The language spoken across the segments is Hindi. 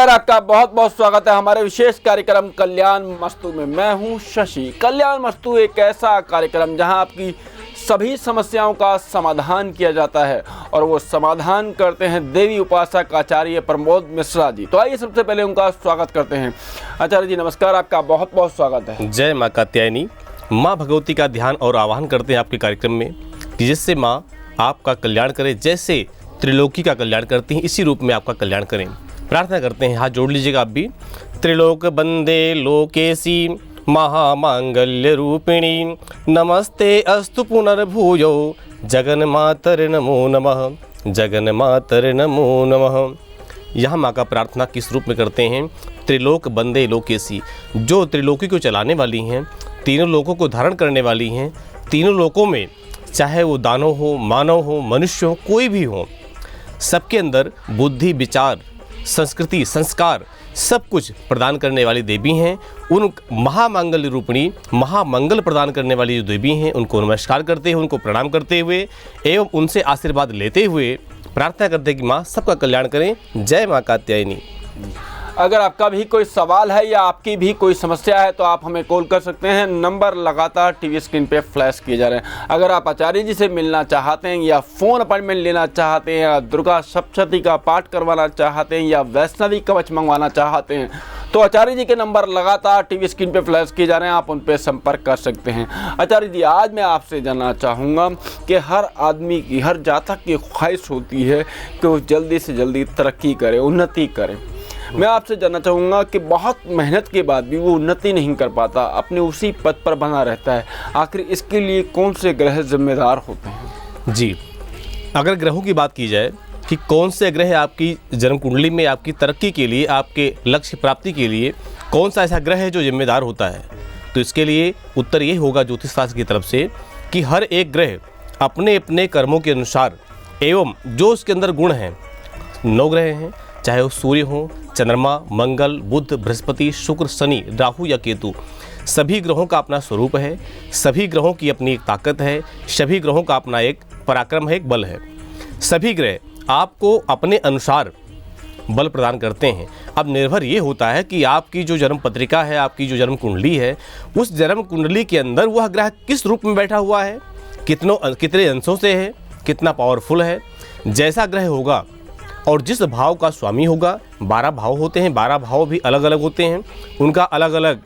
नमस्कार, आपका बहुत बहुत स्वागत है हमारे विशेष कार्यक्रम कल्याण मस्तु में। मैं हूं शशि। कल्याण मस्तु एक ऐसा कार्यक्रम जहां आपकी सभी समस्याओं का समाधान किया जाता है और वो समाधान करते हैं देवी उपासक आचार्य प्रमोद मिश्रा जी। तो आइए सबसे पहले उनका स्वागत करते हैं। आचार्य जी नमस्कार, आपका बहुत बहुत स्वागत है। जय माँ कात्यायनी। माँ भगवती का ध्यान और आवाहन करते हैं आपके कार्यक्रम में कि जिससे माँ आपका कल्याण करे, जैसे त्रिलोकी का कल्याण करती हैं इसी रूप में आपका कल्याण करें। प्रार्थना करते हैं, हाथ जोड़ लीजिएगा आप भी। त्रिलोक बंदे लोकेसी महामांगल्य रूपिणी नमस्ते अस्तु पुनर्भूयो जगन मातर नमो नमः, जगन मातर नमो नमः। यहाँ माँ का प्रार्थना किस रूप में करते हैं? त्रिलोक बंदे लोकेसी, जो त्रिलोकी को चलाने वाली हैं, तीनों लोकों को धारण करने वाली हैं। तीनों लोकों में चाहे वो दानव हो, मानव हो, मनुष्य हो, कोई भी हो, सबके अंदर बुद्धि, विचार, संस्कृति, संस्कार सब कुछ प्रदान करने वाली देवी हैं। उन महामांगल्य रूपिणी, महामंगल प्रदान करने वाली जो देवी हैं, उनको नमस्कार करते हुए, उनको प्रणाम करते हुए एवं उनसे आशीर्वाद लेते हुए प्रार्थना करते हैं कि माँ सबका कल्याण करें। जय माँ कात्यायनी। अगर आपका भी कोई सवाल है या आपकी भी कोई समस्या है तो आप हमें कॉल कर सकते हैं। नंबर लगातार टीवी स्क्रीन पे फ्लैश किए जा रहे हैं। अगर आप आचार्य जी से मिलना चाहते हैं या फ़ोन अपॉइंटमेंट लेना चाहते हैं या दुर्गा सप्तशती का पाठ करवाना चाहते हैं या वैष्णवी कवच मंगवाना चाहते हैं तो आचार्य जी के नंबर लगातार टीवी स्क्रीन पे फ्लैश किए जा रहे हैं, आप उन पर संपर्क कर सकते हैं। आचार्य जी आज मैं आपसे जानना चाहूँगा कि हर आदमी की, हर जातक की ख्वाहिश होती है कि वो जल्दी से जल्दी तरक्की करे, उन्नति करे। मैं आपसे जानना चाहूँगा कि बहुत मेहनत के बाद भी वो उन्नति नहीं कर पाता, अपने उसी पद पर बना रहता है। आखिर इसके लिए कौन से ग्रह जिम्मेदार होते हैं? जी, अगर ग्रहों की बात की जाए कि कौन से ग्रह आपकी जन्म कुंडली में आपकी तरक्की के लिए, आपके लक्ष्य प्राप्ति के लिए कौन सा ऐसा ग्रह है जो जिम्मेदार होता है, तो इसके लिए उत्तर ये होगा ज्योतिष शास्त्र की तरफ से कि हर एक ग्रह अपने अपने कर्मों के अनुसार एवं जो उसके अंदर गुण हैं, 9 ग्रह हैं, चाहे वो सूर्य हो, चंद्रमा, मंगल, बुध, बृहस्पति, शुक्र, शनि, राहु या केतु, सभी ग्रहों का अपना स्वरूप है, सभी ग्रहों की अपनी एक ताकत है, सभी ग्रहों का अपना एक पराक्रम है, एक बल है। सभी ग्रह आपको अपने अनुसार बल प्रदान करते हैं। अब निर्भर ये होता है कि आपकी जो जन्म पत्रिका है, आपकी जो जन्म कुंडली है, उस जन्म कुंडली के अंदर वह ग्रह किस रूप में बैठा हुआ है, कितने अंशों से है, कितना पावरफुल है। जैसा ग्रह होगा और जिस भाव का स्वामी होगा, 12 भाव होते हैं, 12 भाव भी अलग अलग होते हैं, उनका अलग अलग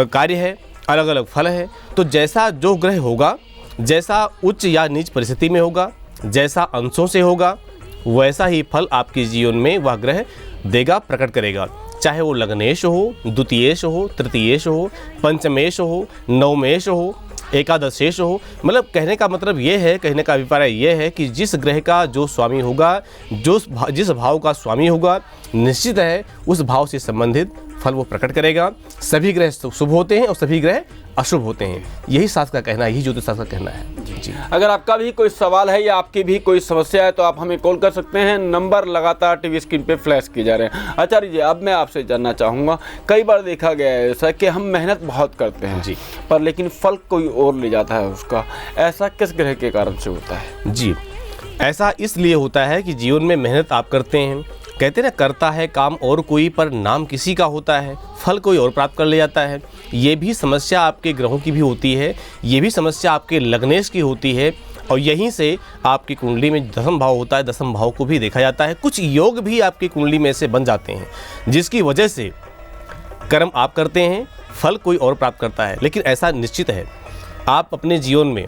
कार्य है, अलग अलग फल है। तो जैसा जो ग्रह होगा, जैसा उच्च या नीच परिस्थिति में होगा, जैसा अंशों से होगा, वैसा ही फल आपके जीवन में वह ग्रह देगा, प्रकट करेगा। चाहे वो लग्नेश हो, द्वितीयेश हो, तृतीयेश हो, पंचमेश हो, नवमेश हो, एकादशेश हो। मतलब कहने का मतलब ये है, कहने का अभिप्राय ये है कि जिस ग्रह का जो स्वामी होगा, जिस भाव का स्वामी होगा, निश्चित है उस भाव से संबंधित फल वो प्रकट करेगा। सभी ग्रह शुभ होते हैं और सभी ग्रह अशुभ होते हैं। यही शास्त्र का कहना है, यही ज्योतिष शास्त्र का कहना है। जी, अगर आपका भी कोई सवाल है या आपकी भी कोई समस्या है तो आप हमें कॉल कर सकते हैं। नंबर लगातार टीवी स्क्रीन पे फ्लैश किए जा रहे हैं। आचार्य जी अब मैं आपसे जानना चाहूँगा, कई बार देखा गया है ऐसा कि हम मेहनत बहुत करते हैं जी, पर लेकिन फल कोई और ले जाता है उसका, ऐसा किस ग्रह के कारण से होता है? जी, ऐसा इसलिए होता है कि जीवन में मेहनत आप करते हैं, कहते हैं ना, करता है काम और कोई पर नाम किसी का होता है, फल कोई और प्राप्त कर ले जाता है। ये भी समस्या आपके ग्रहों की भी होती है, ये भी समस्या आपके लग्नेश की होती है और यहीं से आपकी कुंडली में दसम भाव होता है, दसम भाव को भी देखा जाता है। कुछ योग भी आपकी कुंडली में से बन जाते हैं जिसकी वजह से कर्म आप करते हैं, फल कोई और प्राप्त करता है। लेकिन ऐसा निश्चित है, आप अपने जीवन में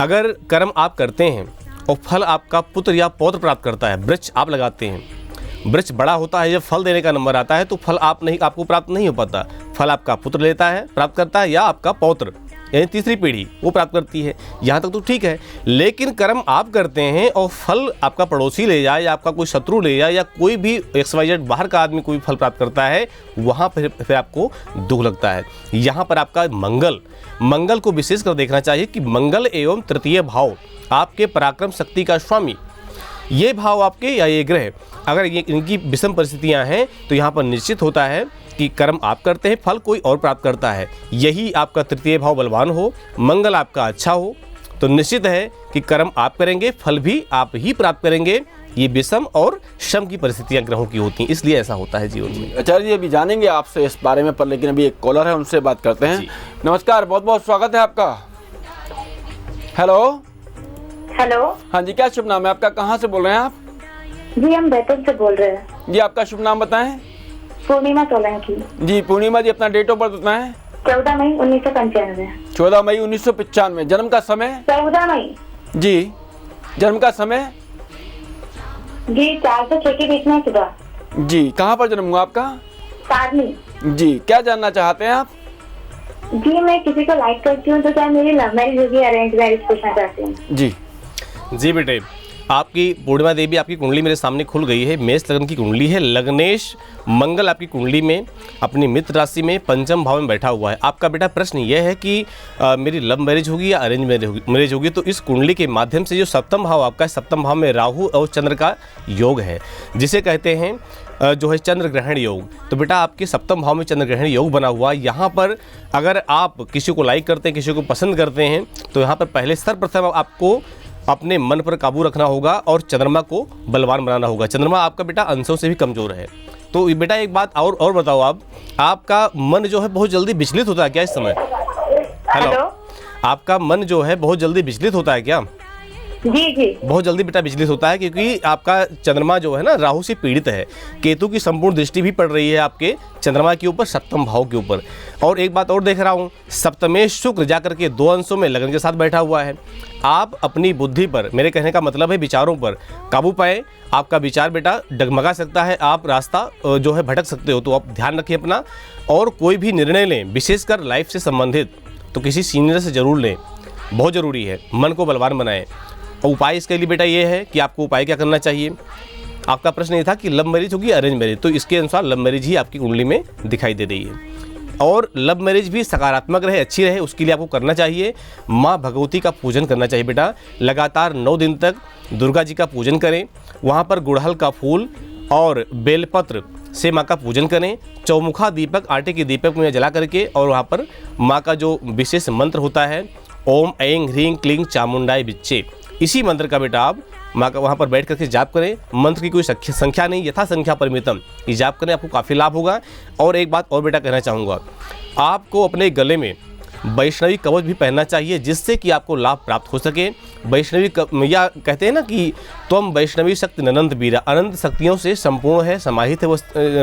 अगर कर्म आप करते हैं और फल आपका पुत्र या पौत्र प्राप्त करता है, वृक्ष आप लगाते हैं, वृक्ष बड़ा होता है, जब फल देने का नंबर आता है तो फल आपको प्राप्त नहीं हो पाता। फल आपका पुत्र लेता है, प्राप्त करता है, या आपका पौत्र यानी तीसरी पीढ़ी वो प्राप्त करती है। यहाँ तक तो ठीक है, लेकिन कर्म आप करते हैं और फल आपका पड़ोसी ले जाए या आपका कोई शत्रु ले जाए या कोई भी XYZ बाहर का आदमी कोई फल प्राप्त करता है, वहाँ फिर आपको दुख लगता है। यहाँ पर आपका मंगल को विशेष कर देखना चाहिए कि मंगल एवं तृतीय भाव आपके पराक्रम शक्ति का स्वामी, ये भाव आपके या ये ग्रह अगर ये इनकी विषम परिस्थितियां हैं तो यहाँ पर निश्चित होता है कि कर्म आप करते हैं, फल कोई और प्राप्त करता है। यही आपका तृतीय भाव बलवान हो, मंगल आपका अच्छा हो, तो निश्चित है कि कर्म आप करेंगे, फल भी आप ही प्राप्त करेंगे। ये विषम और शम की परिस्थितियां ग्रहों की होती हैं, इसलिए ऐसा होता है जीवन में। आचार्य जी अभी जानेंगे आपसे इस बारे में, पर लेकिन अभी एक कॉलर है, उनसे बात करते हैं। नमस्कार, बहुत बहुत स्वागत है आपका। Hello hello. हाँ जी, क्या शुभ नाम है आपका, कहाँ से बोल रहे हैं आप? जी हम बैतूल से बोल रहे हैं। जी आपका शुभ नाम बताएं। पूर्णिमा सोलंकी। जी पूर्णिमा जी, अपना डेट ऑफ बर्थ बताएं। 14 मई 1995। 14 मई 1995। जन्म का समय? 14 मई। जी जन्म का समय? जी 4 से 6 के बीच में सुबह। जी कहाँ पर जन्म हुआ आपका? सारनी। जी क्या जानना चाहते हैं आप? जी मैं किसी को लाइक करती हूँ, तो क्या मेरी लव मैरिज होगी, अरेंज मैरिज पूछना चाहती हूँ। जी बेटे, आपकी पूर्णिमा देवी, आपकी कुंडली मेरे सामने खुल गई है। मेष लग्न की कुंडली है। लग्नेश मंगल आपकी कुंडली में अपनी मित्र राशि में पंचम भाव में बैठा हुआ है। आपका बेटा प्रश्न यह है कि मेरी लव मैरिज होगी या अरेंज मैरिज होगी। तो इस कुंडली के माध्यम से जो सप्तम भाव आपका है, सप्तम भाव में राहु और चंद्र का योग है, जिसे कहते हैं जो है चंद्र ग्रहण योग। तो बेटा आपके सप्तम भाव में चंद्र ग्रहण योग बना हुआ है। यहाँ पर अगर आप किसी को लाइक करते हैं, किसी को पसंद करते हैं, तो यहाँ पर पहले सर्वप्रथम आपको अपने मन पर काबू रखना होगा और चंद्रमा को बलवान बनाना होगा। चंद्रमा आपका बेटा अंशों से भी कमज़ोर है। तो बेटा एक बात और बताओ, आपका मन जो है बहुत जल्दी विचलित होता है क्या इस समय? हेलो, आपका मन जो है बहुत जल्दी विचलित होता है क्या? जी बहुत जल्दी बेटा विचलित होता है, क्योंकि आपका चंद्रमा जो है ना राहु से पीड़ित है। केतु की संपूर्ण दृष्टि भी पड़ रही है आपके चंद्रमा के ऊपर, सप्तम भाव के ऊपर। और एक बात और देख रहा हूँ, सप्तमेश शुक्र जाकर के 2 अंशों में लगन के साथ बैठा हुआ है। आप अपनी बुद्धि पर, मेरे कहने का मतलब है विचारों पर काबू पाए। आपका विचार बेटा डगमगा सकता है, आप रास्ता जो है भटक सकते हो, तो आप ध्यान रखिए अपना। और कोई भी निर्णय लें, विशेषकर लाइफ से संबंधित, तो किसी सीनियर से जरूर लें, बहुत ज़रूरी है। मन को बलवान बनाएं। और उपाय इसके लिए बेटा ये है कि आपको उपाय क्या करना चाहिए। आपका प्रश्न ये था कि लव मैरिज होगी अरेंज मैरिज, तो इसके अनुसार लव मैरिज ही आपकी कुंडली में दिखाई दे रही है। और लव मैरिज भी सकारात्मक रहे, अच्छी रहे, उसके लिए आपको करना चाहिए माँ भगवती का पूजन करना चाहिए बेटा। लगातार 9 दिन तक दुर्गा जी का पूजन करें। वहाँ पर गुड़हल का फूल और बेलपत्र से माँ का पूजन करें। चौमुखा दीपक आटे के दीपक में जला करके, और वहाँ पर माँ का जो विशेष मंत्र होता है, ओम ऐं ह्रीं क्लीं चामुंडाय विच्चे, इसी मंत्र का बेटा आप माँ का वहाँ पर बैठ करके जाप करें। मंत्र की कोई संख्या नहीं, यथा संख्या परिमितम ये जाप करें, आपको काफ़ी लाभ होगा। और एक बात और बेटा कहना चाहूँगा, आपको अपने गले में वैष्णवी कवच भी पहनना चाहिए, जिससे कि आपको लाभ प्राप्त हो सके। वैष्णवी या कहते हैं ना कि त्वम वैष्णवी शक्ति अनंत बीरा, अनंत शक्तियों से संपूर्ण है, समाहित है वो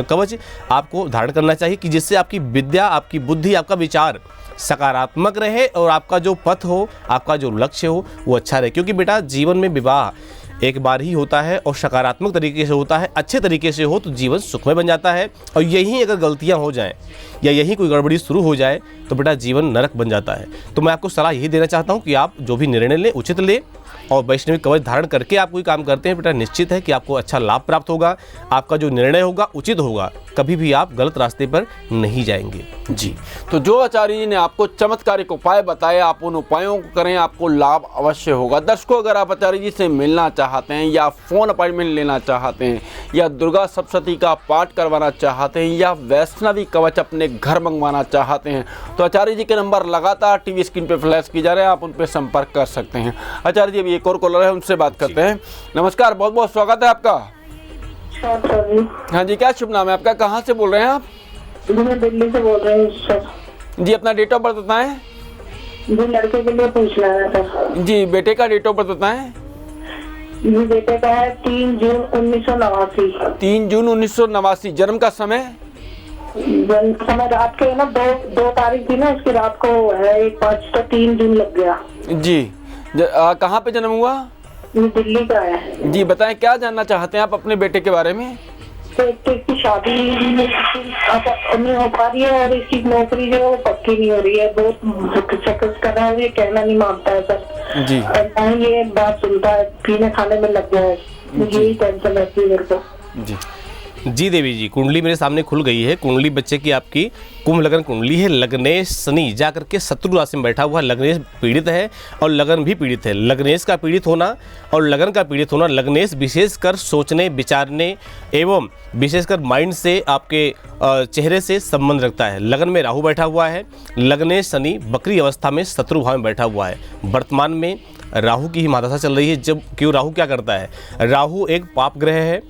कवच आपको धारण करना चाहिए, कि जिससे आपकी विद्या, आपकी बुद्धि, आपका विचार सकारात्मक रहे और आपका जो पथ हो, आपका जो लक्ष्य हो वो अच्छा रहे। क्योंकि बेटा जीवन में विवाह एक बार ही होता है और सकारात्मक तरीके से होता है, अच्छे तरीके से हो तो जीवन सुखमय बन जाता है। और यहीं अगर गलतियां हो जाएं या यहीं कोई गड़बड़ी शुरू हो जाए तो बेटा जीवन नरक बन जाता है। तो मैं आपको सलाह यही देना चाहता हूं कि आप जो भी निर्णय लें उचित लें, और वैष्णवी कवच धारण करके आप कोई काम करते हैं बेटा, निश्चित है कि आपको अच्छा लाभ प्राप्त होगा। आपका जो निर्णय होगा उचित होगा, कभी भी आप गलत रास्ते पर नहीं जाएंगे। जी तो जो आचार्य जी ने आपको चमत्कारिक उपाय बताए, आप उन उपायों को करें, आपको लाभ अवश्य होगा। दर्शकों, अगर आप आचार्य जी से मिलना चाहते हैं या फ़ोन अपॉइंटमेंट लेना चाहते हैं या दुर्गा सप्तशती का पाठ करवाना चाहते हैं या वैष्णवी कवच अपने घर मंगवाना चाहते हैं, तो आचार्य जी के नंबर लगातार टीवी स्क्रीन पर फ्लैश किए जा रहे हैं, आप उन पर संपर्क कर सकते हैं। आचार्य जी अभी एक और कॉलर है, उनसे बात करते हैं। नमस्कार, बहुत बहुत स्वागत है आपका। हाँ जी, क्या शुभ नाम है आपका, कहाँ से बोल रहे हैं आप? मैं दिल्ली से बोल रही हूँ सर। जी अपना डेट ऑफ बर्थ बताएं। जी लड़के के लिए पूछना है सर। जी बेटे का डेट ऑफ बर्थ बताएं। जी बेटे का है 3 जून 1989। 3 जून 1989। जन्म का समय? जन्म समय रात के ना 2 तारीख थी ना, उसकी रात को है 1-5 तो 3 जून लग गया। जी कहाँ पे जन्म हुआ? दिल्ली का है। जी बताएं, क्या जानना चाहते हैं आप अपने बेटे के बारे में? बेटे की शादी नहीं हो पा रही है और इसकी नौकरी जो है वो पक्की नहीं हो रही है, बहुत चक्कर कर रहा है, ये कहना नहीं मानता है सर। जी और ये बात सुनता है, पीने खाने में लग गया है, यही टेंशन रहती है मेरे को। जी जी देवी जी, कुंडली मेरे सामने खुल गई है। कुंडली बच्चे की आपकी कुंभ लगन कुंडली है। लग्नेश शनि जा करके शत्रु राशि में बैठा हुआ। लग्नेश पीड़ित है और लगन भी पीड़ित है। लग्नेश का पीड़ित होना और लगन का पीड़ित होना, लग्नेश विशेषकर सोचने विचारने एवं विशेषकर माइंड से आपके चेहरे से संबंध रखता है। लगन में राहु बैठा हुआ है। लग्नेश शनि बकरी अवस्था में शत्रु भाव में बैठा हुआ है। वर्तमान में राहु की ही महादशा चल रही है। जब क्यों राहु क्या करता है, राहु एक पाप ग्रह है,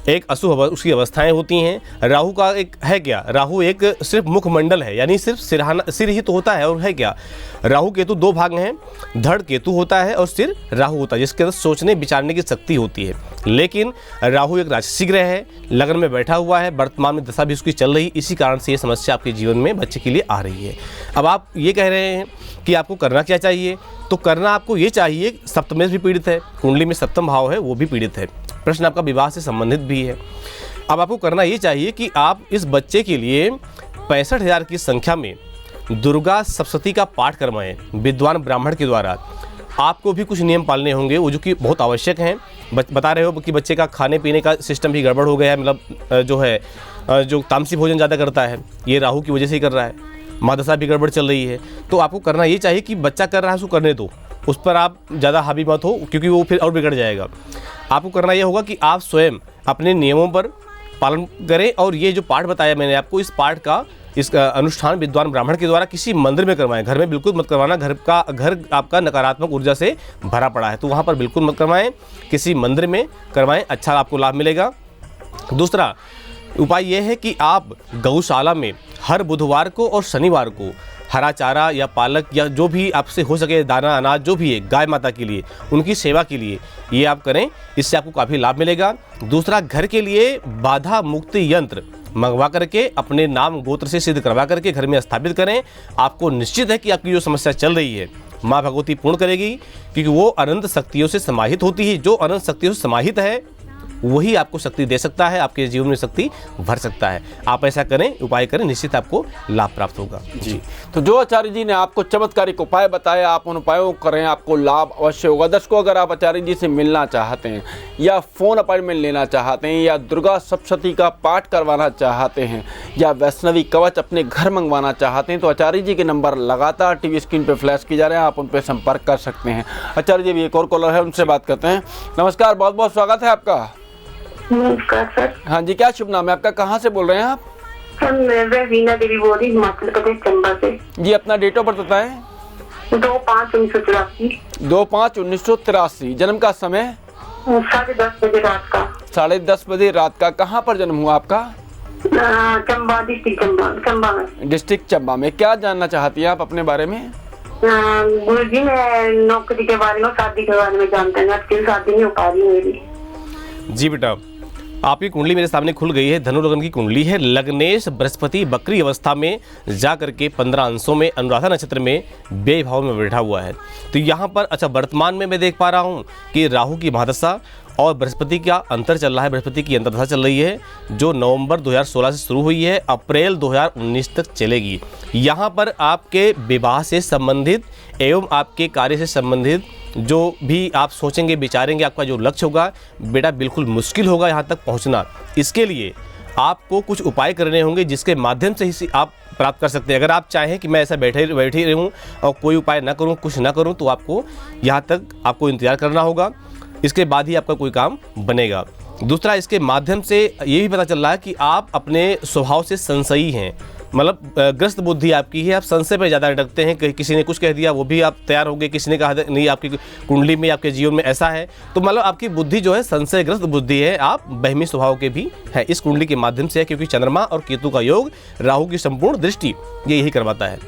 एक अशुभ उसकी अवस्थाएं होती हैं। राहु का एक है क्या, राहु एक सिर्फ मुखमंडल है, यानी सिर्फ सिर ही तो होता है। और है क्या, राहु केतु दो भाग हैं, धड़ केतु होता है और सिर राहु होता है, जिसके अंदर सोचने विचारने की शक्ति होती है। लेकिन राहु एक राजसी ग्रह है, लगन में बैठा हुआ है, वर्तमान में दशा भी उसकी चल रही, इसी कारण से ये समस्या आपके जीवन में बच्चे के लिए आ रही है। अब आप ये कह रहे हैं कि आपको करना क्या चाहिए, तो करना आपको ये चाहिए, सप्तमेश भी पीड़ित है, कुंडली में सप्तम भाव है वो भी पीड़ित है। प्रश्न आपका विवाह से संबंधित भी है। अब आपको करना ये चाहिए कि आप इस बच्चे के लिए 65,000 की संख्या में दुर्गा सप्तशती का पाठ करवाएं विद्वान ब्राह्मण के द्वारा। आपको भी कुछ नियम पालने होंगे, वो जो कि बहुत आवश्यक हैं। बता रहे हो कि बच्चे का खाने पीने का सिस्टम भी गड़बड़ हो गया है, मतलब जो है जो तामसी भोजन ज़्यादा करता है, ये राहु की वजह से ही कर रहा है। मादशा भी गड़बड़ चल रही है। तो आपको करना ये चाहिए कि बच्चा कर रहा है उसको करने दो, उस पर आप ज़्यादा हावी मत हो, क्योंकि वो फिर और बिगड़ जाएगा। आपको करना ये होगा कि आप स्वयं अपने नियमों पर पालन करें। और ये जो पाठ बताया मैंने आपको, इस पाठ का इसका अनुष्ठान विद्वान ब्राह्मण के द्वारा किसी मंदिर में करवाएं। घर में बिल्कुल मत करवाना, घर आपका नकारात्मक ऊर्जा से भरा पड़ा है, तो वहाँ पर बिल्कुल मत करवाएं, किसी मंदिर में करवाएं, अच्छा आपको लाभ मिलेगा। दूसरा उपाय यह है कि आप गौशाला में हर बुधवार को और शनिवार को हरा चारा या पालक या जो भी आपसे हो सके दाना अनाज जो भी है गाय माता के लिए, उनकी सेवा के लिए ये आप करें, इससे आपको काफ़ी लाभ मिलेगा। दूसरा, घर के लिए बाधा मुक्ति यंत्र मंगवा करके अपने नाम गोत्र से सिद्ध करवा करके घर में स्थापित करें। आपको निश्चित है कि आपकी जो समस्या चल रही है माँ भगवती पूर्ण करेगी, क्योंकि वो अनंत शक्तियों से समाहित होती है। जो अनंत शक्तियों से समाहित है वही आपको शक्ति दे सकता है, आपके जीवन में शक्ति भर सकता है। आप ऐसा करें, उपाय करें, निश्चित आपको लाभ प्राप्त होगा। जी, तो जो आचार्य जी ने आपको चमत्कारिक उपाय बताया, आप उन उपायों को करें, आपको लाभ अवश्य होगा। दर्शकों, अगर आप आचार्य जी से मिलना चाहते हैं या फ़ोन अपॉइंटमेंट लेना चाहते हैं या दुर्गा सप्तशती का पाठ करवाना चाहते हैं या वैष्णवी कवच अपने घर मंगवाना चाहते हैं, तो आचार्य जी के नंबर लगातार टीवी स्क्रीन पर फ्लैश किए जा रहे हैं, आप उन पर संपर्क कर सकते हैं। आचार्य जी भी एक और कॉलर है, उनसे बात करते हैं। नमस्कार, बहुत बहुत स्वागत है आपका। नमस्कार सर। हाँ जी, क्या शुभ नाम है आपका, कहाँ से बोल रहे हैं आप? सर मैं वीना देवी बोल रही, हिमाचल प्रदेश, चंबा से। जी, अपना डेट ऑफ बर्थ बताएं। 2/5/1983। 2/5/1983। जन्म का समय? 10:30 बजे रात का। 10:30 बजे रात का। कहाँ पर जन्म हुआ आपका? चंबा डिस्ट्रिक्ट, चंबा में। डिस्ट्रिक्ट चंबा में। क्या जानना चाहती हैं आप अपने बारे में? गुरुजी, मैं नौकरी के बारे में, शादी के बारे में जानते हैं, आपकी शादी नहीं हो पा रही मेरी। जी बेटा, आपकी कुंडली मेरे सामने खुल गई है। धनु लगन की कुंडली है। लग्नेश बृहस्पति बकरी अवस्था में जा करके 15 अंशों में अनुराधा नक्षत्र में व्यय भाव में बैठा हुआ है। तो यहाँ पर अच्छा वर्तमान में मैं देख पा रहा हूँ कि राहु की महादशा और बृहस्पति का अंतर चल रहा है। बृहस्पति की अंतर्दशा चल रही है, जो नवंबर 2016 से शुरू हुई है, अप्रैल 2019 तक चलेगी। यहाँ पर आपके विवाह से संबंधित एवं आपके कार्य से संबंधित जो भी आप सोचेंगे विचारेंगे, आपका जो लक्ष्य होगा बेटा, बिल्कुल मुश्किल होगा यहाँ तक पहुँचना। इसके लिए आपको कुछ उपाय करने होंगे, जिसके माध्यम से ही आप प्राप्त कर सकते हैं। अगर आप चाहें कि मैं ऐसा बैठे रहूँ और कोई उपाय ना करूँ, कुछ ना करूँ, तो आपको यहाँ तक आपको इंतजार करना होगा। इसके बाद ही आपका कोई काम बनेगा। दूसरा, इसके माध्यम से ये भी पता चल रहा है कि आप अपने स्वभाव से संशयी हैं, मतलब ग्रस्त बुद्धि आपकी है, आप संशय पे ज़्यादा अटकते हैं। किसी ने कुछ कह दिया वो भी आप तैयार हो गए, किसी ने कहा नहीं आपकी कुंडली में आपके जीवन में ऐसा है, तो मतलब आपकी बुद्धि जो है संशयग्रस्त बुद्धि है, आप बहमी स्वभाव के भी है। इस कुंडली के माध्यम से है, क्योंकि चंद्रमा और केतु का योग, राहु की संपूर्ण दृष्टि ये यही करवाता है।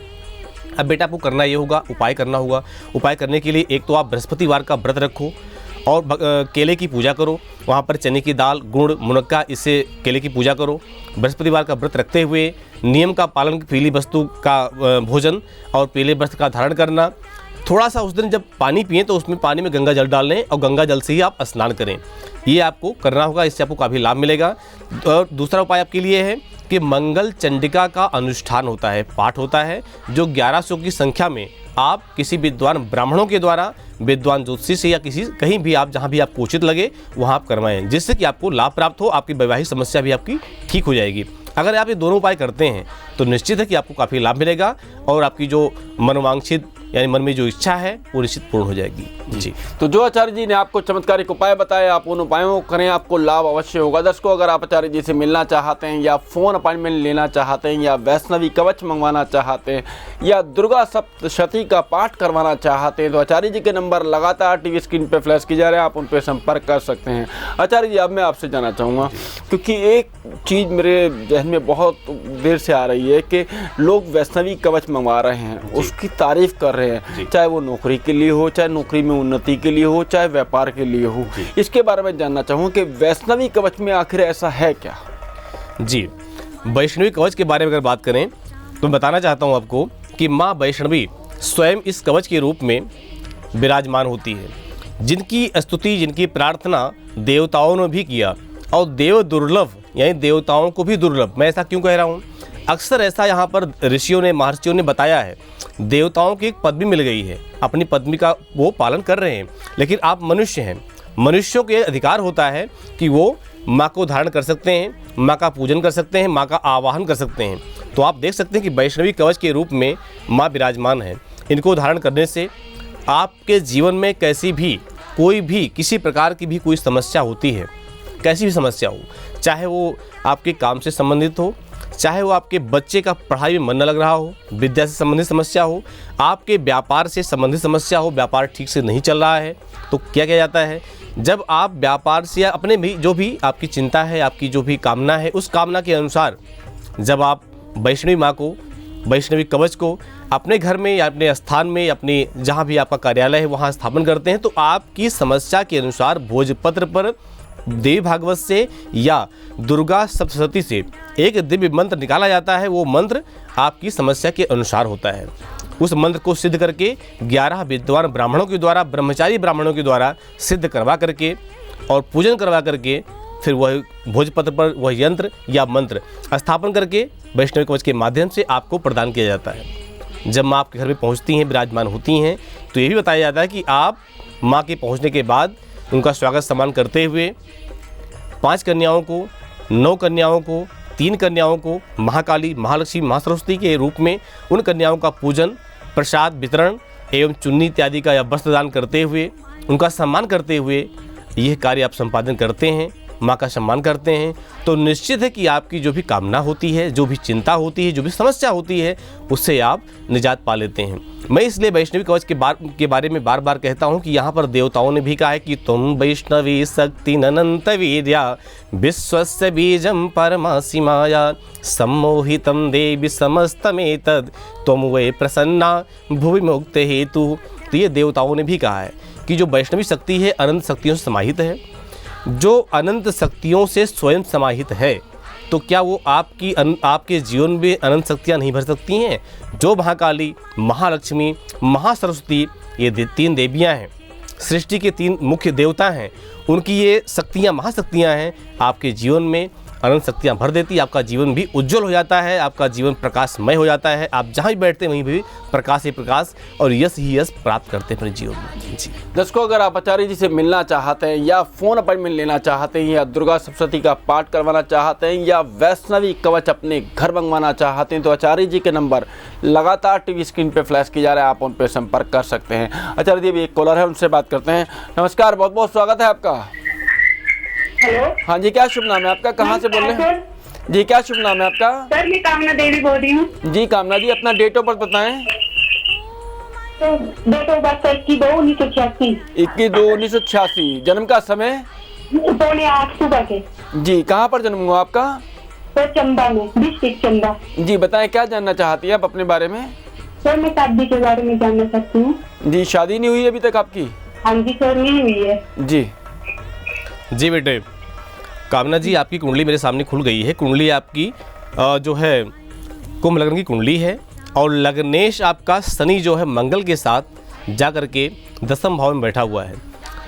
अब बेटा आपको करना ये होगा, उपाय करना होगा। उपाय करने के लिए एक तो आप बृहस्पतिवार का व्रत रखो और केले की पूजा करो। वहाँ पर चने की दाल, गुड़, मुनक्का, इससे केले की पूजा करो। बृहस्पतिवार का व्रत रखते हुए नियम का पालन, पीली वस्तु का भोजन और पीले वस्त्र का धारण करना। थोड़ा सा उस दिन जब पानी पिएं तो उसमें पानी में गंगा जल डाल लें और गंगा जल से ही आप स्नान करें। ये आपको करना होगा, इससे आपको काफ़ी लाभ मिलेगा। और दूसरा उपाय आपके लिए है कि मंगल चंडिका का अनुष्ठान होता है, पाठ होता है, जो 1100 की संख्या में आप किसी विद्वान ब्राह्मणों के द्वारा, विद्वान ज्योतिषी से या कहीं भी आप जहाँ भी आपको उचित लगे वहाँ आप करवाएं, जिससे कि आपको लाभ प्राप्त हो, आपकी वैवाहिक समस्या भी आपकी ठीक हो जाएगी। अगर आप ये दोनों उपाय करते हैं तो निश्चित है कि आपको काफ़ी लाभ मिलेगा और आपकी जो मनोवांछित यानी मन में जो इच्छा है वो निश्चित पूर्ण हो जाएगी। जी, तो जो आचार्य जी ने आपको चमत्कारिक उपाय बताए, आप उन उपायों को करें, आपको लाभ अवश्य होगा। दर्शकों, अगर आप आचार्य जी से मिलना चाहते हैं या फ़ोन अपॉइंटमेंट लेना चाहते हैं या वैष्णवी कवच मंगवाना चाहते हैं या दुर्गा सप्तशती का पाठ करवाना चाहते हैं तो आचार्य जी के नंबर लगातार टीवी स्क्रीन पर फ्लैश किए जा रहे हैं, आप उन पर संपर्क कर सकते हैं। आचार्य जी, अब मैं आपसे जानना चाहूँगा, क्योंकि एक चीज़ मेरे जहन में बहुत देर से आ रही है कि लोग वैष्णवी कवच मंगवा रहे हैं, उसकी तारीफ़ कर रहे हैं, चाहे वो नौकरी के लिए हो, चाहे नौकरी में उन्नति के लिए हो, चाहे व्यापार के लिए हो। इसके बारे में जानना चाहूँ कि वैष्णवी कवच में आखिर ऐसा है क्या? जी, वैष्णवी कवच के बारे में अगर बात करें तो मैं बताना चाहता हूँ आपको कि माँ वैष्णवी स्वयं इस कवच के रूप में विराजमान होती है, जिनकी स्तुति, जिनकी प्रार्थना देवताओं ने भी किया और देव दुर्लभ यानी देवताओं को भी दुर्लभ। मैं ऐसा क्यों कह रहा हूँ? अक्सर ऐसा यहाँ पर ऋषियों ने, महर्षियों ने बताया है, देवताओं की एक पदवी मिल गई है, अपनी पदवी का वो पालन कर रहे हैं, लेकिन आप मनुष्य हैं, मनुष्यों के अधिकार होता है कि वो माँ को धारण कर सकते हैं, माँ का पूजन कर सकते हैं, माँ का आवाहन कर सकते हैं। तो आप देख सकते हैं कि वैष्णवी कवच के रूप में माँ विराजमान है। इनको धारण करने से आपके जीवन में कैसी भी, कोई भी, किसी प्रकार की भी कोई समस्या होती है, कैसी भी समस्या हो, चाहे वो आपके काम से संबंधित हो, चाहे वो आपके बच्चे का पढ़ाई में मन न लग रहा हो, विद्या से संबंधित समस्या हो, आपके व्यापार से संबंधित समस्या हो, व्यापार ठीक से नहीं चल रहा है, तो क्या किया जाता है, जब आप व्यापार से या अपने भी जो भी आपकी चिंता है, आपकी जो भी कामना है, उस कामना के अनुसार जब आप वैष्णवी माँ को, वैष्णवी कवच को अपने घर में या अपने स्थान में, अपने जहाँ भी आपका कार्यालय है वहाँ स्थापन करते हैं, तो आपकी समस्या के अनुसार भोजपत्र पर देवी भागवत से या दुर्गा सप्तशती से एक दिव्य मंत्र निकाला जाता है। वो मंत्र आपकी समस्या के अनुसार होता है। उस मंत्र को सिद्ध करके 11 विद्वान ब्राह्मणों के द्वारा, ब्रह्मचारी ब्राह्मणों के द्वारा सिद्ध करवा करके और पूजन करवा करके फिर वह भोजपत्र पर वह यंत्र या मंत्र स्थापन करके वैष्णवी कवच के माध्यम से आपको प्रदान किया जाता है। जब माँ आपके घर में पहुँचती हैं, विराजमान होती हैं, तो ये भी बताया जाता है कि आप माँ के पहुँचने के बाद उनका स्वागत सम्मान करते हुए 5 कन्याओं को, 9 कन्याओं को, 3 कन्याओं को महाकाली, महालक्ष्मी, महासरस्वती के रूप में उन कन्याओं का पूजन, प्रसाद वितरण एवं चुन्नी इत्यादि का या वस्त्र दान करते हुए, उनका सम्मान करते हुए यह कार्य आप संपादन करते हैं, माँ का सम्मान करते हैं, तो निश्चित है कि आपकी जो भी कामना होती है, जो भी चिंता होती है, जो भी समस्या होती है, उससे आप निजात पा लेते हैं। मैं इसलिए वैष्णवी कवच के बारे में बार बार कहता हूँ कि यहाँ पर देवताओं ने भी कहा है कि तुम वैष्णवी शक्ति अनंत वीर्या विश्वस्य बीजम परमासि माया सम्मोहितम देवी समस्तमेतद त्वं वै प्रसन्ना भुवि मुक्त हेतु। तो ये देवताओं ने भी कहा है कि जो वैष्णवी शक्ति है अनंत शक्तियों से समाहित है। जो अनंत शक्तियों से स्वयं समाहित है तो क्या वो आपके जीवन में अनंत शक्तियाँ नहीं भर सकती हैं? जो महाकाली, महालक्ष्मी, महासरस्वती ये 3 देवियाँ हैं, सृष्टि के 3 मुख्य देवता हैं, उनकी ये शक्तियाँ, महाशक्तियाँ हैं, आपके जीवन में अनंत शक्तियाँ भर देती, आपका जीवन भी उज्जवल हो जाता है, आपका जीवन प्रकाशमय हो जाता है। आप जहाँ भी बैठते हैं वहीं भी प्रकाश ही प्रकाश और यश ही यश प्राप्त करते हैं अपने जीवन में। जी दर्शकों, अगर आप आचार्य जी से मिलना चाहते हैं या फ़ोन अपॉइंटमेंट लेना चाहते हैं या दुर्गा सप्तशती का पाठ करवाना चाहते हैं या वैष्णवी कवच अपने घर मंगवाना चाहते हैं तो आचार्य जी के नंबर लगातार टीवी स्क्रीन पर फ्लैश किया जा रहा है, आप उन पर संपर्क कर सकते हैं। आचार्य जी, अभी एक कॉलर है, उनसे बात करते हैं। नमस्कार, बहुत बहुत स्वागत है आपका। हेलो। हाँ जी, क्या शुभ नाम है आपका, कहाँ से बोल रहे हैं? जी, क्या शुभ नाम है आपका? सर, मैं कामना देवी बोल रही हूँ। जी कामना जी, अपना डेट ऑफ बर्थ बताएं। तो डेट ऑफ बर्थ 21/2/1986। 21/2/1986। जन्म का समय? 7:45 सुबह के। जी, कहाँ पर जन्म हुआ आपका? सर, चंबा में, डिस्ट्रिक्ट चंबा। जी, बताएं क्या जानना चाहती है आप अपने बारे में? सर, मैं शादी के बारे में जानना चाहती हूँ। जी, शादी नहीं हुई अभी तक आपकी? हाँ जी सर, नहीं हुई है। जी बेटे, कामना जी आपकी कुंडली मेरे सामने खुल गई है। कुंडली आपकी जो है कुंभ लग्न की कुंडली है और लग्नेश आपका शनि जो है मंगल के साथ जा कर के 10वें भाव में बैठा हुआ है।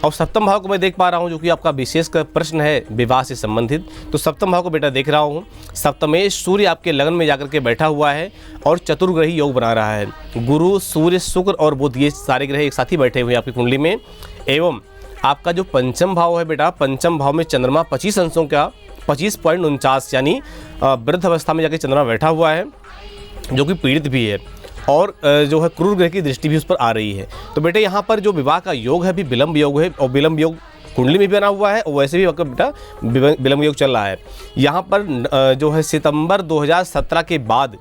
और सप्तम भाव को मैं देख पा रहा हूँ, जो कि आपका विशेष का प्रश्न है विवाह से संबंधित। तो सप्तम भाव को बेटा देख रहा हूँ, सप्तमेश सूर्य आपके लगन में जाकर के बैठा हुआ है और चतुर्ग्रही योग बना रहा है। गुरु, सूर्य, शुक्र और बुध, ये सारे ग्रह एक साथ ही बैठे हुए हैं आपकी कुंडली में। एवं आपका जो पंचम भाव है बेटा, पंचम भाव में चंद्रमा 25 अंशों का 25.49 यानी वृद्ध अवस्था में जाके चंद्रमा बैठा हुआ है, जो कि पीड़ित भी है और जो है क्रूर ग्रह की दृष्टि भी उस पर आ रही है। तो बेटे यहाँ पर जो विवाह का योग है भी विलंब योग है, और विलंब योग कुंडली में भी बना हुआ है और वैसे भी आपका बेटा विलंब योग चल रहा है। यहाँ पर जो है सितंबर 2017 के बाद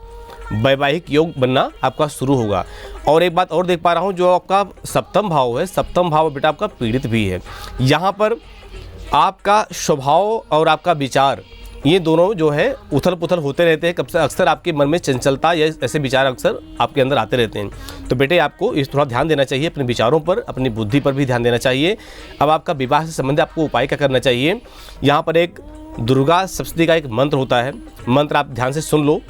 वैवाहिक योग बनना आपका शुरू होगा। और एक बात और देख पा रहा हूँ, जो आपका सप्तम भाव है, सप्तम भाव बेटा आपका पीड़ित भी है। यहाँ पर आपका स्वभाव और आपका विचार, ये दोनों जो है उथल पुथल होते रहते हैं। कब से अक्सर आपके मन में चंचलता या ऐसे विचार अक्सर आपके अंदर आते रहते हैं। तो बेटे आपको इस थोड़ा ध्यान देना चाहिए, अपने विचारों पर, अपनी बुद्धि पर भी ध्यान देना चाहिए। अब आपका विवाह से संबंधित आपको उपाय क्या करना चाहिए, यहाँ पर एक दुर्गा सप्तशती का एक मंत्र होता है, मंत्र आप ध्यान से सुन लो।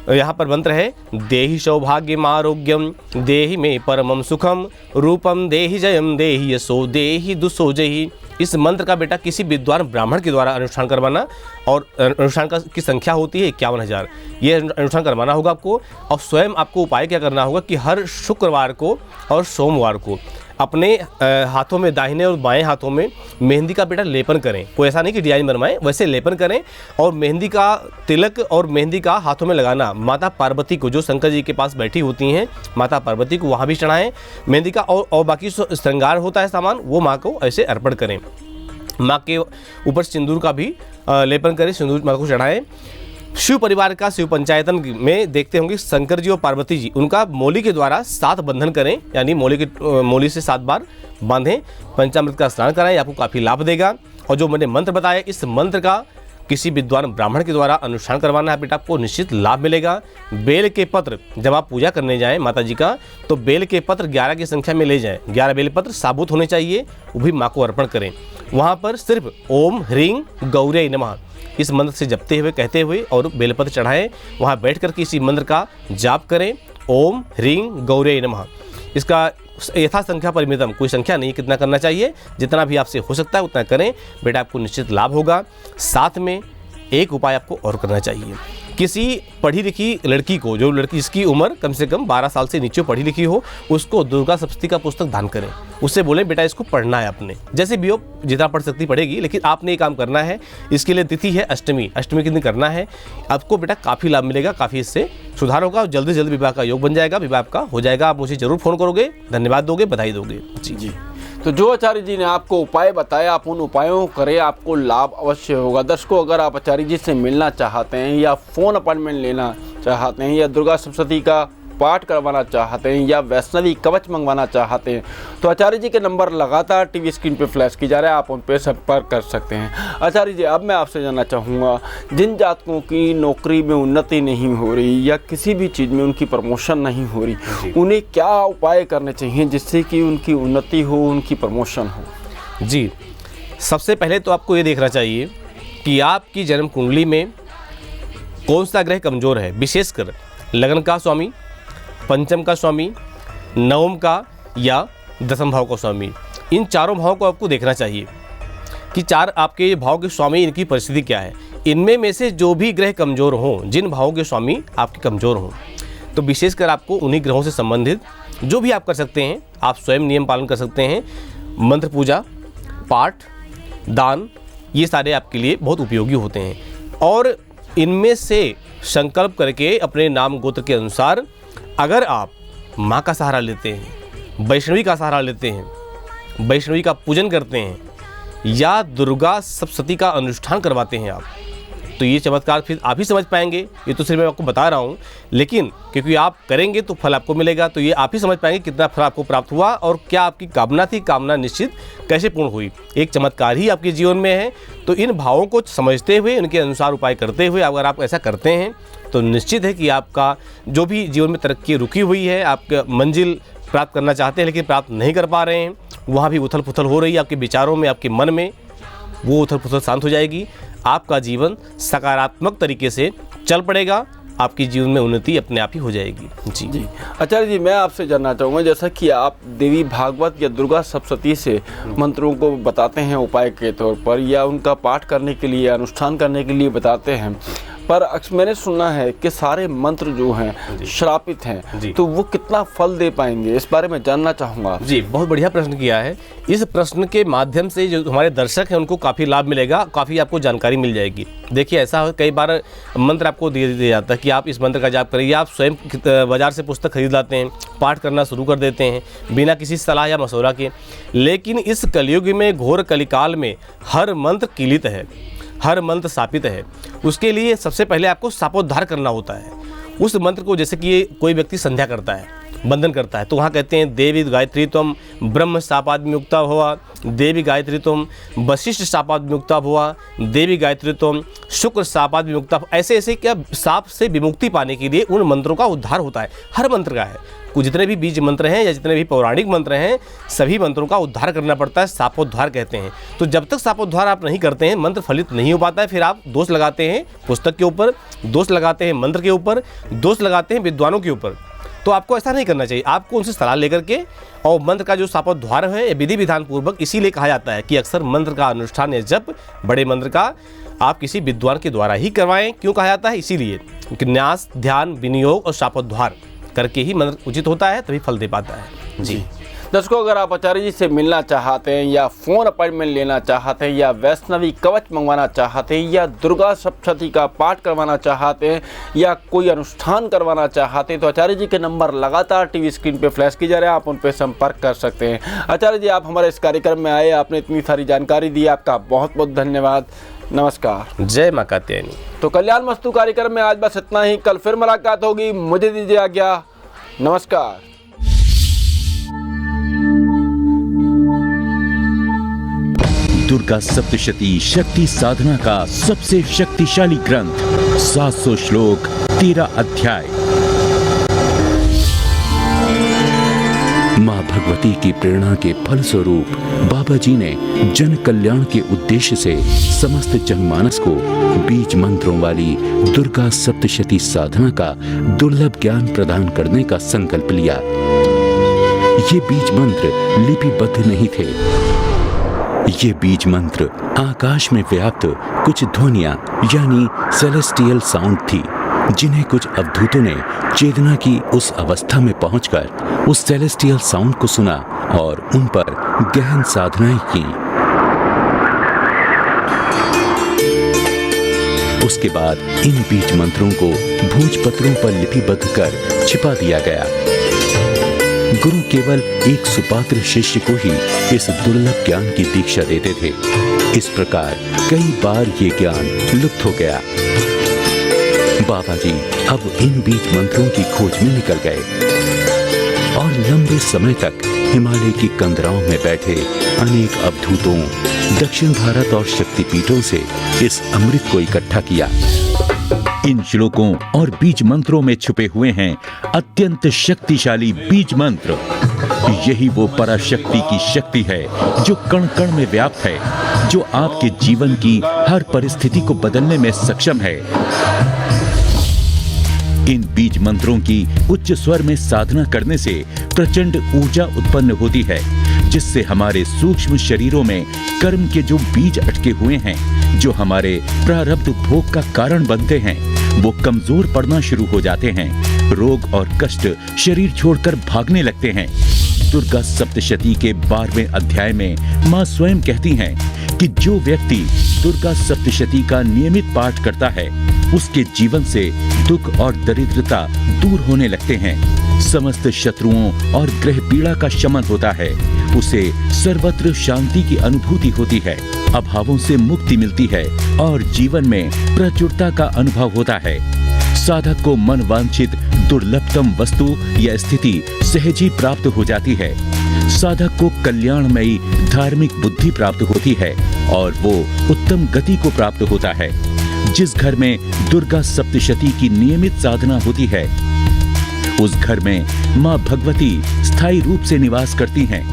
यहाँ पर मंत्र है, देहि सौभाग्यम आरोग्यम देहि में परमम सुखम रूपम देहि जयम देहि यशो देहि दुसो जयि। इस मंत्र का बेटा किसी विद्वान ब्राह्मण के द्वारा अनुष्ठान करवाना, और अनुष्ठान की संख्या होती है 51,000। ये अनुष्ठान करवाना होगा आपको। और स्वयं आपको उपाय क्या करना होगा कि हर शुक्रवार को और सोमवार को अपने हाथों में, दाहिने और बाएं हाथों में मेहंदी का बेटा लेपन करें। कोई ऐसा नहीं कि डिजाइन बनवाएं, वैसे लेपन करें। और मेहंदी का तिलक और मेहंदी का हाथों में लगाना माता पार्वती को, जो शंकर जी के पास बैठी होती हैं, माता पार्वती को वहाँ भी चढ़ाएं मेहंदी का। और बाकी श्रृंगार होता है सामान, वो माँ को ऐसे अर्पण करें। माँ के ऊपर सिंदूर का भी लेपन करें, सिंदूर माँ को चढ़ाएं। शिव परिवार का शिव पंचायतन में देखते होंगे शंकर जी और पार्वती जी, उनका मौली के द्वारा 7 बंधन करें, यानी मौली से 7 बार बांधें। पंचामृत का स्नान कराएं, आपको काफ़ी लाभ देगा। और जो मैंने मंत्र बताया, इस मंत्र का किसी विद्वान ब्राह्मण के द्वारा अनुष्ठान करवाना है बेटा, आपको निश्चित लाभ मिलेगा। बेल के पत्र जब आप पूजा करने जाएं माता जी का, तो बेल के पत्र 11 की संख्या में ले जाएं। 11 बेल पत्र साबुत होने चाहिए, वो भी माँ को अर्पण करें। वहाँ पर सिर्फ ओम ह्रीं गौरे नमः इस मंत्र से जपते हुए, कहते हुए और बेलपत्र चढ़ाएं। वहाँ बैठ कर इसी मंत्र का जाप करें, ओम ह्रीं गौरे नमः। इसका यथा संख्या परिमितम, कोई संख्या नहीं, कितना करना चाहिए, जितना भी आपसे हो सकता है उतना करें बेटा, आपको निश्चित लाभ होगा। साथ में एक उपाय आपको और करना चाहिए, किसी पढ़ी लिखी लड़की को, जो लड़की जिसकी उम्र कम से कम 12 साल से नीचे पढ़ी लिखी हो, उसको दुर्गा सप्तशती का पुस्तक दान करें। उससे बोले बेटा इसको पढ़ना है आपने, जैसे भी हो जितना पढ़ सकती पढ़ेगी, लेकिन आपने ये काम करना है। इसके लिए तिथि है अष्टमी, अष्टमी के दिन करना है। आपको बेटा काफ़ी लाभ मिलेगा, काफ़ी इससे सुधार होगा और जल्दी से जल्दी विवाह का योग बन जाएगा, विवाह आपका हो जाएगा। आप मुझे जरूर फ़ोन करोगे, धन्यवाद दोगे, बधाई दोगे। जी। तो जो आचार्य जी ने आपको उपाय बताया, आप उन उपायों को करें, आपको लाभ अवश्य होगा। दर्शकों, अगर आप आचार्य जी से मिलना चाहते हैं या फ़ोन अपॉइंटमेंट लेना चाहते हैं या दुर्गा सप्तशती का पाठ करवाना चाहते हैं या वैष्णवी कवच मंगवाना चाहते हैं, तो आचार्य जी के नंबर लगातार टीवी स्क्रीन पे फ्लैश की जा रहा है, आप उन पर संपर्क कर सकते हैं। आचार्य जी, अब मैं आपसे जानना चाहूँगा, जिन जातकों की नौकरी में उन्नति नहीं हो रही या किसी भी चीज़ में उनकी प्रमोशन नहीं हो रही, उन्हें क्या उपाय करने चाहिए जिससे कि उनकी उन्नति हो, उनकी प्रमोशन हो? जी, सबसे पहले तो आपको ये देखना चाहिए कि आपकी जन्म कुंडली में कौन सा ग्रह कमज़ोर है। विशेषकर लगन का स्वामी, पंचम का स्वामी, नवम का या दसम भाव का स्वामी, इन चारों भावों को आपको देखना चाहिए कि चार आपके भाव के स्वामी, इनकी परिस्थिति क्या है। इनमें में से जो भी ग्रह कमज़ोर हों, जिन भावों के स्वामी आपके कमज़ोर हों, तो विशेषकर आपको उन्हीं ग्रहों से संबंधित जो भी आप कर सकते हैं, आप स्वयं नियम पालन कर सकते हैं। मंत्र पूजा, पाठ, दान, ये सारे आपके लिए बहुत उपयोगी होते हैं। और इनमें से संकल्प करके अपने नाम गोत्र के अनुसार अगर आप माँ का सहारा लेते हैं, वैष्णवी का सहारा लेते हैं, वैष्णवी का पूजन करते हैं या दुर्गा सप्तशती का अनुष्ठान करवाते हैं आप, तो ये चमत्कार फिर आप ही समझ पाएंगे। ये तो सिर्फ मैं आपको बता रहा हूँ, लेकिन क्योंकि आप करेंगे तो फल आपको मिलेगा, तो ये आप ही समझ पाएंगे कितना फल आपको प्राप्त हुआ और क्या आपकी कामना थी, कामना निश्चित कैसे पूर्ण हुई। एक चमत्कार ही आपके जीवन में है। तो इन भावों को समझते हुए, उनके अनुसार उपाय करते हुए अगर आप ऐसा करते हैं तो निश्चित है कि आपका जो भी जीवन में तरक्की रुकी हुई है, आपका मंजिल प्राप्त करना चाहते हैं लेकिन प्राप्त नहीं कर पा रहे हैं, वहाँ भी उथल पुथल हो रही है आपके विचारों में, आपके मन में, वो उथल पुथल शांत हो जाएगी। आपका जीवन सकारात्मक तरीके से चल पड़ेगा आपकी जीवन में उन्नति अपने आप ही हो जाएगी। जी जी आचार्य जी, मैं आपसे जानना चाहूँगा, जैसा कि आप देवी भागवत या दुर्गा सप्तशती से मंत्रों को बताते हैं उपाय के तौर पर, या उनका पाठ करने के लिए, अनुष्ठान करने के लिए बताते हैं, पर मैंने सुना है कि सारे मंत्र जो हैं श्रापित हैं, तो वो कितना फल दे पाएंगे, इस बारे में जानना चाहूँगा। जी, बहुत बढ़िया प्रश्न किया है। इस प्रश्न के माध्यम से जो हमारे दर्शक हैं उनको काफ़ी लाभ मिलेगा, काफ़ी आपको जानकारी मिल जाएगी। देखिए, ऐसा कई बार मंत्र आपको दे दिया जाता है कि आप इस मंत्र का जाप करिए, आप स्वयं बाजार से पुस्तक खरीद लाते हैं, पाठ करना शुरू कर देते हैं बिना किसी सलाह या मशवरा के। लेकिन इस कलयुग में, घोर कलिकाल में, हर मंत्र कीलित है, हर मंत्र शापित है। उसके लिए सबसे पहले आपको शापोद्धार करना होता है उस मंत्र को। जैसे कि कोई व्यक्ति संध्या करता है, बंधन करता है, तो वहाँ कहते हैं देवी गायत्री त्वम ब्रह्म शापाद विमुक्ता भवा, देवी गायत्री त्वम वशिष्ठ शापाद विमुक्ता भवा, देवी गायत्री त्वम शुक्र शापाद विमुक्ता। ऐसे ऐसे क्या शाप से विमुक्ति पाने के लिए उन मंत्रों का उद्धार होता है, हर मंत्र का है। कुछ जितने भी बीज मंत्र हैं या जितने भी पौराणिक मंत्र हैं, सभी मंत्रों का उद्धार करना पड़ता है, शापोद्धार कहते हैं। तो जब तक शापोद्धार आप नहीं करते हैं, मंत्र फलित नहीं हो पाता है। फिर आप दोष लगाते हैं पुस्तक के ऊपर, दोष लगाते हैं मंत्र के ऊपर, दोष लगाते हैं विद्वानों के ऊपर। तो आपको ऐसा नहीं करना चाहिए। आपको उनसे सलाह लेकर के और मंत्र का जो शापोद्धार है विधि विधान पूर्वक, इसीलिए कहा जाता है कि अक्सर मंत्र का अनुष्ठान या जप बड़े मंत्र का आप किसी विद्वान के द्वारा ही करवाएं। क्यों कहा जाता है? इसीलिए कि न्यास, ध्यान, विनियोग और शापोद्धार करके ही मंत्र उचित होता है, तभी फल दे पाता है। जी दर्शकों, अगर आप आचार्य जी से मिलना चाहते हैं या फ़ोन अपॉइंटमेंट लेना चाहते हैं या वैष्णवी कवच मंगवाना चाहते हैं या दुर्गा सप्तशती का पाठ करवाना चाहते हैं या कोई अनुष्ठान करवाना चाहते हैं, तो आचार्य जी के नंबर लगातार टीवी स्क्रीन पे फ्लैश की जा रहे हैं, आप उन पर संपर्क कर सकते हैं। आचार्य जी, आप हमारे इस कार्यक्रम में आए, आपने इतनी सारी जानकारी दी, आपका बहुत बहुत धन्यवाद। नमस्कार। जय मां कात्यायनी। तो कल्याण मस्तु कार्यक्रम में आज बस इतना ही। कल फिर मुलाकात होगी। मुझे दीजिए आज्ञा। नमस्कार। दुर्गा सप्तशती शक्ति साधना का सबसे शक्तिशाली ग्रंथ, 700 श्लोक, 13 अध्याय। मां भगवती की प्रेरणा के फलस्वरूप बाबा जी ने जन कल्याण के उद्देश्य से समस्त जनमानस को बीज मंत्रों वाली दुर्गा सप्तशती साधना का दुर्लभ ज्ञान प्रदान करने का संकल्प लिया। ये बीज मंत्र लिपिबद्ध नहीं थे। ये बीज मंत्र आकाश में व्याप्त कुछ ध्वनियां यानी सेलेस्टियल साउंड थी, जिन्हें कुछ अवधूतों ने चेतना की उस अवस्था में पहुंचकर उस सेलेस्टियल साउंड को सुना और उन पर गहन साधनाएं की। उसके बाद इन बीज मंत्रों को भोजपत्रों पर लिपिबद्ध कर छिपा दिया गया। गुरु केवल एक सुपात्र शिष्य को ही इस दुर्लभ ज्ञान की दीक्षा देते थे। इस प्रकार कई बार ये ज्ञान लुप्त हो गया। बाबा जी अब इन बीज मंत्रों की खोज में निकल गए और लंबे समय तक हिमालय की कंदराओं में बैठे अनेक अवधूतों, दक्षिण भारत और शक्तिपीठों से इस अमृत को इकट्ठा किया। इन श्लोकों और बीज मंत्रों में छुपे हुए हैं अत्यंत शक्तिशाली बीज मंत्र। यही वो पराशक्ति की शक्ति है जो कण कण में व्याप्त है, जो आपके जीवन की हर परिस्थिति को बदलने में सक्षम है। इन बीज मंत्रों की उच्च स्वर में साधना करने से प्रचंड ऊर्जा उत्पन्न होती है, जिससे हमारे सूक्ष्म शरीरों में कर्म के जो बीज अटके हुए हैं, जो हमारे प्रारब्ध भोग का कारण बनते हैं, वो कमजोर पड़ना शुरू हो जाते हैं। रोग और कष्ट शरीर छोड़कर भागने लगते हैं। दुर्गा सप्तशती के 12वें अध्याय में मां स्वयं कहती हैं कि जो व्यक्ति दुर्गा सप्तशती का नियमित पाठ करता है, उसके जीवन से दुख और दरिद्रता दूर होने लगते हैं। समस्त शत्रुओं और ग्रह पीड़ा का शमन होता है। उसे सर्वत्र शांति की अनुभूति होती है, अभावों से मुक्ति मिलती है और जीवन में प्रचुरता का अनुभव होता है। साधक को मन वांछित दुर्लभतम वस्तु या स्थिति सहज ही प्राप्त हो जाती है। साधक को कल्याणमयी धार्मिक बुद्धि प्राप्त होती है और वो उत्तम गति को प्राप्त होता है। जिस घर में दुर्गा सप्तशती की नियमित साधना होती है, उस घर में मां भगवती स्थायी रूप से निवास करती हैं।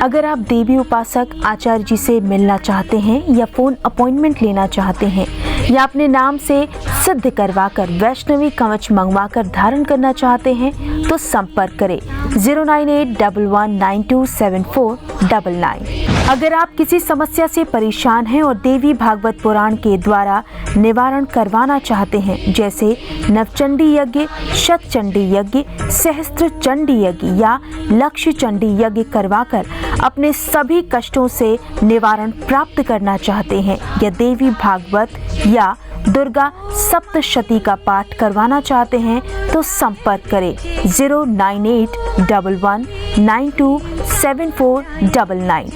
अगर आप देवी उपासक आचार्य जी से मिलना चाहते हैं या फ़ोन अपॉइंटमेंट लेना चाहते हैं या अपने नाम से सिद्ध करवाकर वैष्णवी कवच मंगवाकर धारण करना चाहते हैं तो संपर्क करें 09811927499। अगर आप किसी समस्या से परेशान हैं और देवी भागवत पुराण के द्वारा निवारण करवाना चाहते हैं, जैसे नवचंडी यज्ञ, शतचंडी यज्ञ, सहस्त्र चंडी यज्ञ या लक्ष्य चंडी यज्ञ करवाकर अपने सभी कष्टों से निवारण प्राप्त करना चाहते हैं, या देवी भागवत या दुर्गा सप्तशती का पाठ करवाना चाहते हैं तो संपर्क करें 09811927499।